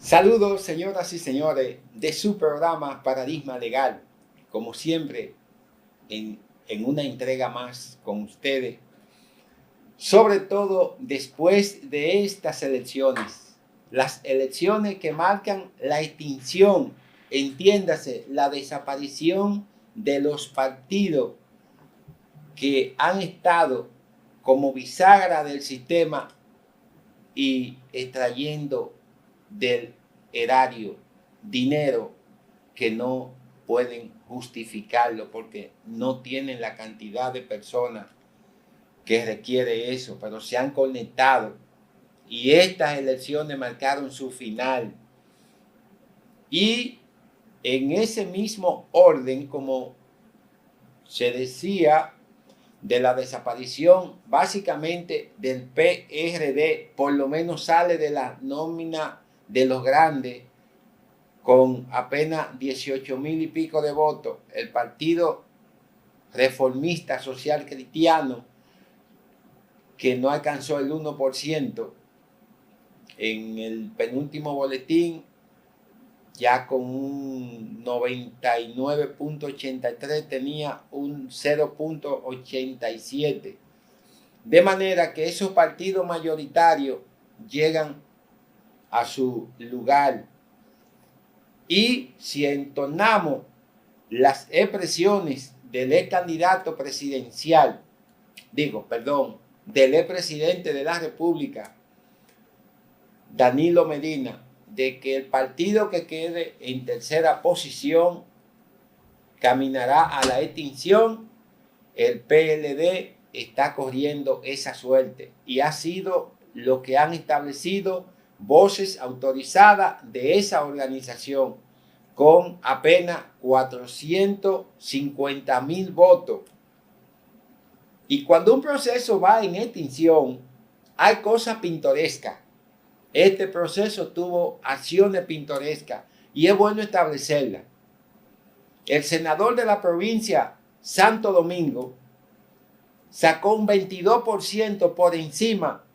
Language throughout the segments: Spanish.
Saludos, señoras y señores, de su programa Paradigma Legal. Como siempre, en una entrega más con ustedes, sobre todo después de estas elecciones, las elecciones que marcan la extinción, entiéndase, la desaparición de los partidos que han estado como bisagra del sistema y extrayendo del erario dinero que no pueden justificarlo porque no tienen la cantidad de personas que requiere eso, pero se han conectado y estas elecciones marcaron su final. Y en ese mismo orden, como se decía, de la desaparición básicamente del PRD, por lo menos sale de la nómina de los grandes con apenas 18,000 y pico de votos. El Partido Reformista Social Cristiano, que no alcanzó el 1%, en el penúltimo boletín, ya con un 99,83 tenía un 0,87. De manera que esos partidos mayoritarios llegan a su lugar. Y si entonamos las expresiones del ex candidato presidencial, del ex presidente de la República, Danilo Medina, de que el partido que quede en tercera posición caminará a la extinción, el PLD está corriendo esa suerte y ha sido lo que han establecido voces autorizadas de esa organización con apenas 450,000 votos. Y cuando un proceso va en extinción, hay cosas pintorescas. Este proceso tuvo acciones pintorescas y es bueno establecerlas. El senador de la provincia Santo Domingo sacó un 22% por encima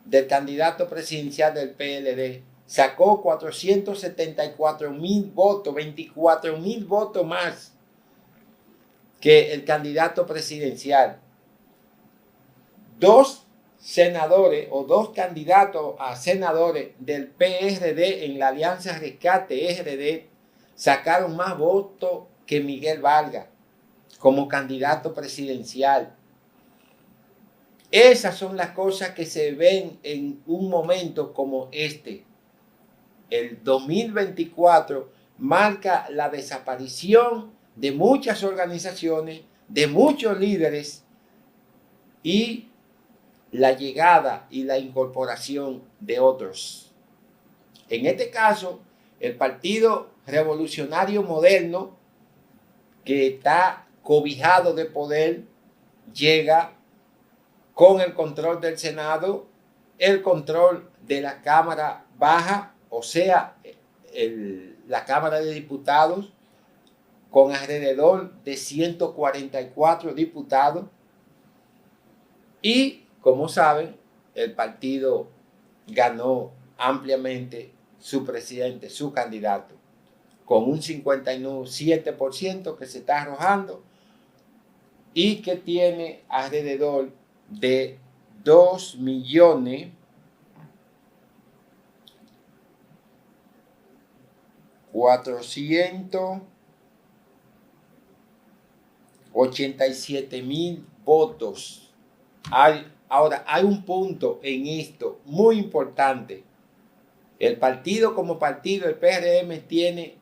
del candidato presidencial del PLD. Sacó 474,000 votos, 24,000 votos más que el candidato presidencial. Dos senadores o dos candidatos a senadores del PRD en la Alianza Rescate RD sacaron más votos que Miguel Vargas como candidato presidencial. Esas son las cosas que se ven en un momento como este. El 2024 marca la desaparición de muchas organizaciones, de muchos líderes y la llegada y la incorporación de otros. En este caso, el Partido Revolucionario Moderno, que está cobijado de poder, llega con el control del Senado, el control de la Cámara Baja, o sea, la Cámara de Diputados, con alrededor de 144 diputados. Y, como saben, el partido ganó ampliamente su presidente, su candidato, con un 57% que se está arrojando y que tiene alrededor de 2.487.000 votos. Ahora, hay un punto en esto muy importante. El partido como partido, el PRM, tiene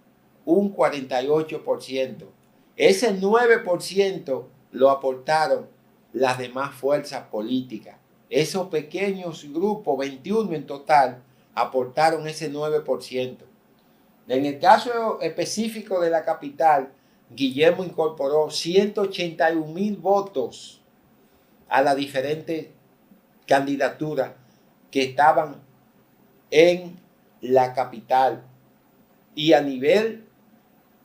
un 48%. Ese 9% lo aportaron las demás fuerzas políticas. Esos pequeños grupos, 21 en total, aportaron ese 9%. En el caso específico de la capital, Guillermo incorporó 181,000 votos a las diferentes candidaturas que estaban en la capital, y a nivel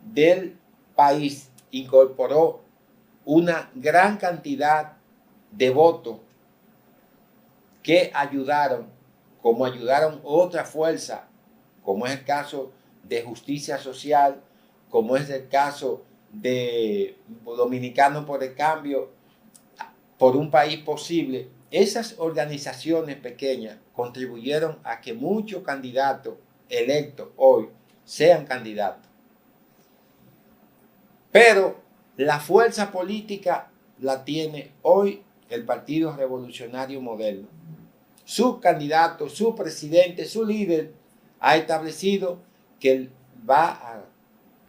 del país incorporó una gran cantidad de votos que ayudaron, como ayudaron otras fuerzas como es el caso de Justicia Social, como es el caso de Dominicanos por el Cambio, por un país posible, esas organizaciones pequeñas contribuyeron a que muchos candidatos electos hoy sean candidatos. Pero la fuerza política la tiene hoy el Partido Revolucionario Moderno. Su candidato, su presidente, su líder ha establecido que él va a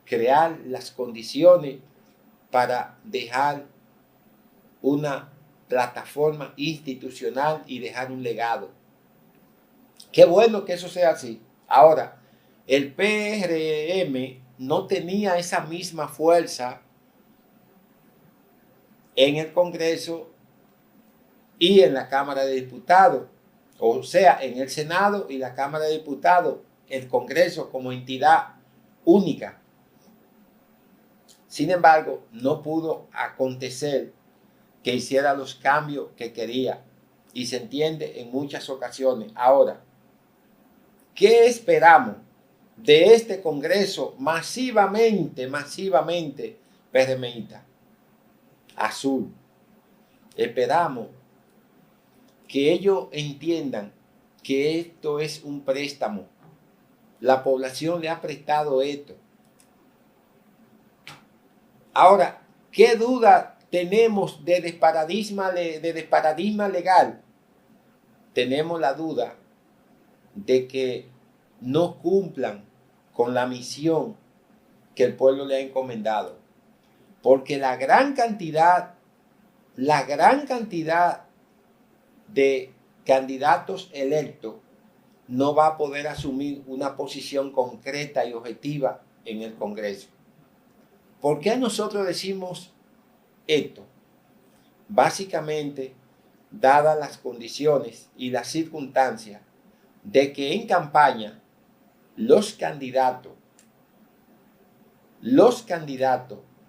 crear las condiciones para dejar una plataforma institucional y dejar un legado. Qué bueno que eso sea así. Ahora, el PRM no tenía esa misma fuerza en el Congreso y en la Cámara de Diputados, o sea, en el Senado y la Cámara de Diputados, el Congreso como entidad única. Sin embargo, no pudo acontecer que hiciera los cambios que quería, y se entiende en muchas ocasiones. Ahora, ¿qué esperamos de este Congreso masivamente PRMista, azul? Esperamos que ellos entiendan que esto es un préstamo. La población le ha prestado esto. Ahora, ¿qué duda tenemos de desparadigma legal? Tenemos la duda de que no cumplan con la misión que el pueblo le ha encomendado. Porque la gran cantidad de candidatos electos no va a poder asumir una posición concreta y objetiva en el Congreso. ¿Por qué nosotros decimos esto? Básicamente, dadas las condiciones y las circunstancias de que en campaña los candidatos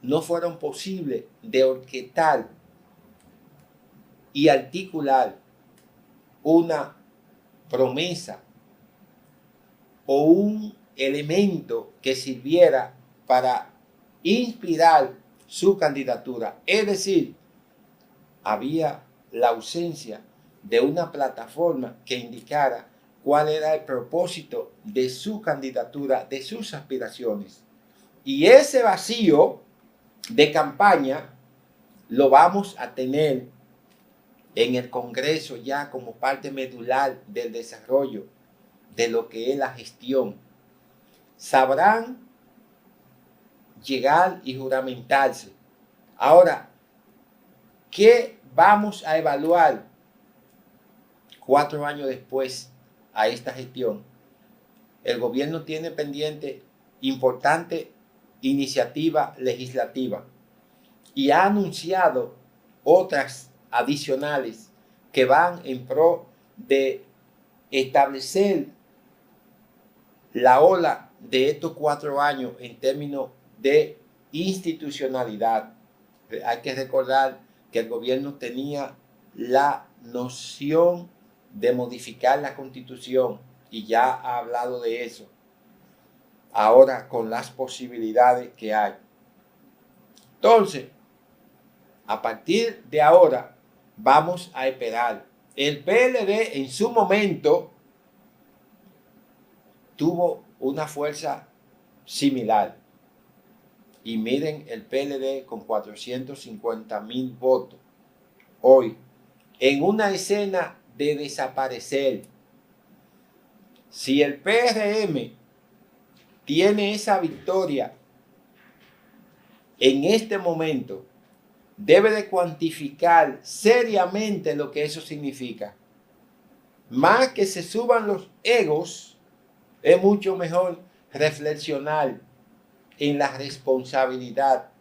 no fueron posibles de orquestar y articular una promesa o un elemento que sirviera para inspirar su candidatura. Es decir, había la ausencia de una plataforma que indicara cuál era el propósito de su candidatura, de sus aspiraciones. Y ese vacío de campaña lo vamos a tener en el Congreso ya como parte medular del desarrollo de lo que es la gestión. Sabrán llegar y juramentarse. Ahora, ¿qué vamos a evaluar 4 años después a esta gestión? El gobierno tiene pendiente importante iniciativa legislativa y ha anunciado otras adicionales que van en pro de establecer la ola de estos 4 años en términos de institucionalidad. Hay que recordar que el gobierno tenía la noción de modificar la Constitución y ya ha hablado de eso. Ahora con las posibilidades que hay. Entonces, a partir de ahora vamos a esperar. El PLD en su momento tuvo una fuerza similar. Y miren el PLD con 450,000 votos. Hoy, en una escena de desaparecer. Si el PRM tiene esa victoria en este momento, debe de cuantificar seriamente lo que eso significa. Más que se suban los egos, es mucho mejor reflexionar en la responsabilidad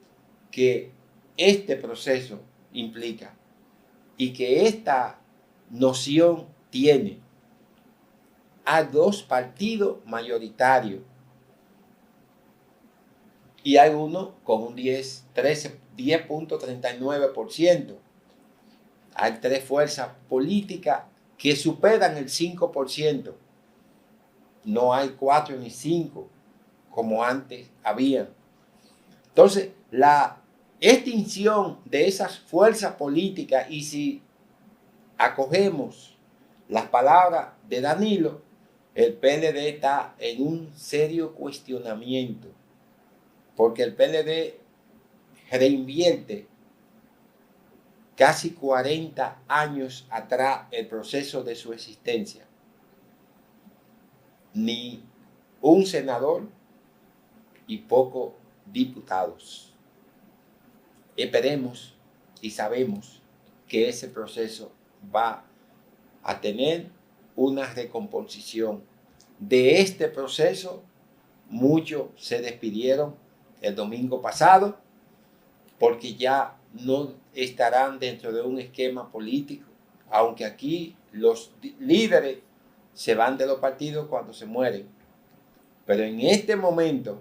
que este proceso implica y que esta noción tiene a 2 partidos mayoritarios y hay uno con un 10.39%. Hay 3 fuerzas políticas que superan el 5%. no hay 4 ni 5 como antes había. Entonces, la extinción de esas fuerzas políticas, y si acogemos las palabras de Danilo, el PLD está en un serio cuestionamiento, porque el PLD reinvierte casi 40 años atrás el proceso de su existencia. Ni un senador y pocos diputados. Esperemos y sabemos que ese proceso va a tener una recomposición. De este proceso, muchos se despidieron el domingo pasado porque ya no estarán dentro de un esquema político, aunque aquí los líderes se van de los partidos cuando se mueren. Pero en este momento,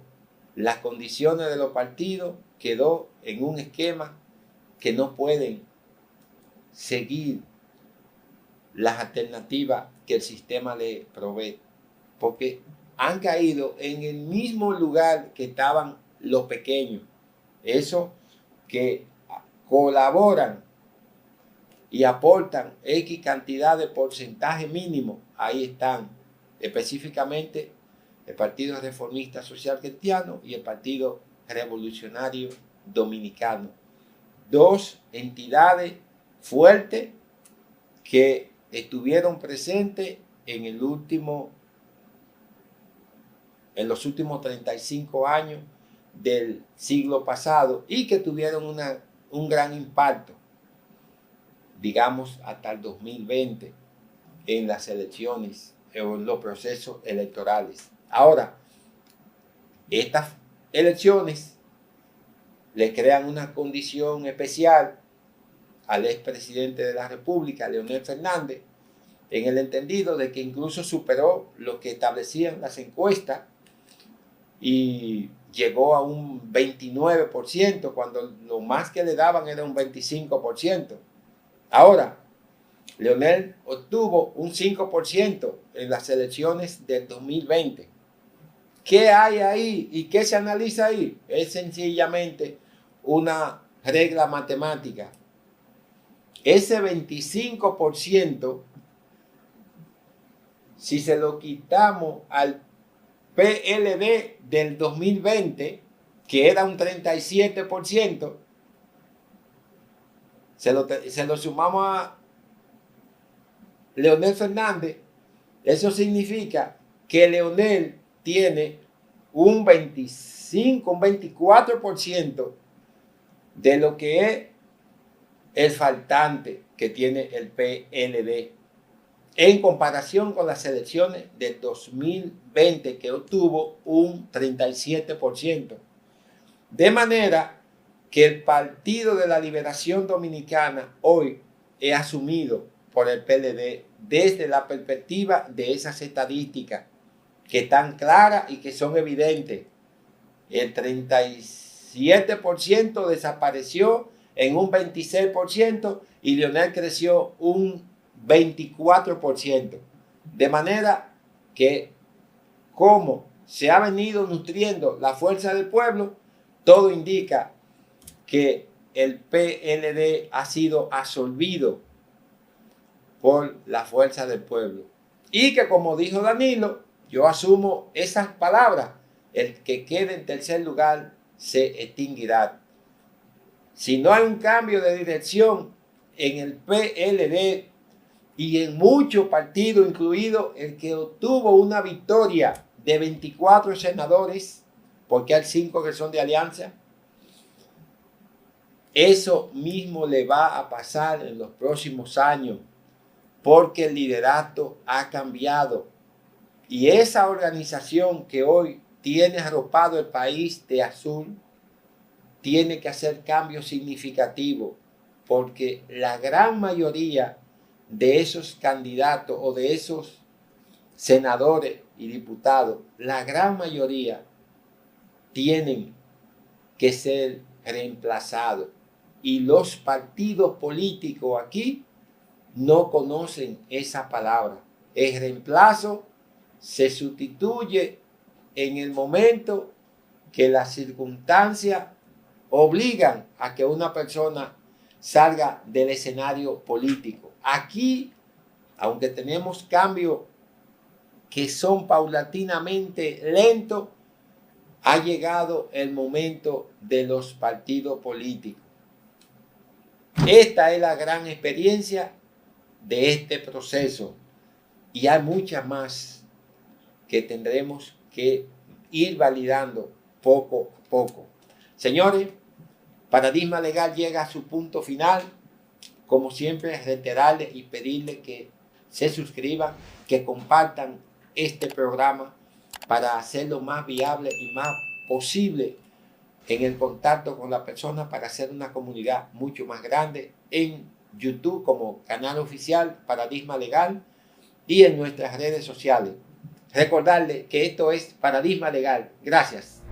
las condiciones de los partidos quedó en un esquema que no pueden seguir las alternativas que el sistema le provee, porque han caído en el mismo lugar que estaban los pequeños, esos que colaboran y aportan X cantidad de porcentaje mínimo. Ahí están específicamente el Partido Reformista Social Cristiano y el Partido Revolucionario Dominicano. Dos entidades fuertes que estuvieron presentes en los últimos 35 años del siglo pasado y que tuvieron un gran impacto, digamos, hasta el 2020 en las elecciones o en los procesos electorales. Ahora, estas elecciones le crean una condición especial al expresidente de la República, Leonel Fernández, en el entendido de que incluso superó lo que establecían las encuestas y llegó a un 29%, cuando lo más que le daban era un 25%. Ahora, Leonel obtuvo un 5% en las elecciones del 2020. ¿Qué hay ahí y qué se analiza ahí? Es sencillamente una regla matemática. Ese 25%, si se lo quitamos al PLD del 2020, que era un 37%, se lo sumamos a Leonel Fernández, eso significa que Leonel tiene un 25, un 24% de lo que es el faltante que tiene el PLD en comparación con las elecciones del 2020, que obtuvo un 37%. De manera que el Partido de la Liberación Dominicana hoy es asumido por el PLD desde la perspectiva de esas estadísticas que están claras y que son evidentes. El 37% desapareció en un 26% y Leonel creció un 24%. De manera que, como se ha venido nutriendo la fuerza del pueblo, todo indica que el PLD ha sido absorbido por la fuerza del pueblo. Y que, como dijo Danilo, yo asumo esas palabras: el que quede en tercer lugar se extinguirá. Si no hay un cambio de dirección en el PLD y en muchos partidos, incluido el que obtuvo una victoria de 24 senadores, porque hay 5 que son de alianza, eso mismo le va a pasar en los próximos años, porque el liderato ha cambiado. Y esa organización que hoy tiene arropado el país de azul tiene que hacer cambios significativos, porque la gran mayoría de esos candidatos o de esos senadores y diputados, la gran mayoría tienen que ser reemplazados. Y los partidos políticos aquí no conocen esa palabra. El reemplazo se sustituye en el momento que las circunstancias obligan a que una persona salga del escenario político. Aquí, aunque tenemos cambios que son paulatinamente lentos, ha llegado el momento de los partidos políticos. Esta es la gran experiencia de este proceso y hay muchas más que tendremos que ir validando poco a poco. Señores, Paradigma Legal llega a su punto final. Como siempre, reiterarles y pedirles que se suscriban, que compartan este programa para hacerlo más viable y más posible en el contacto con la persona, para hacer una comunidad mucho más grande en YouTube como canal oficial Paradigma Legal y en nuestras redes sociales. Recordarles que esto es Paradigma Legal. Gracias.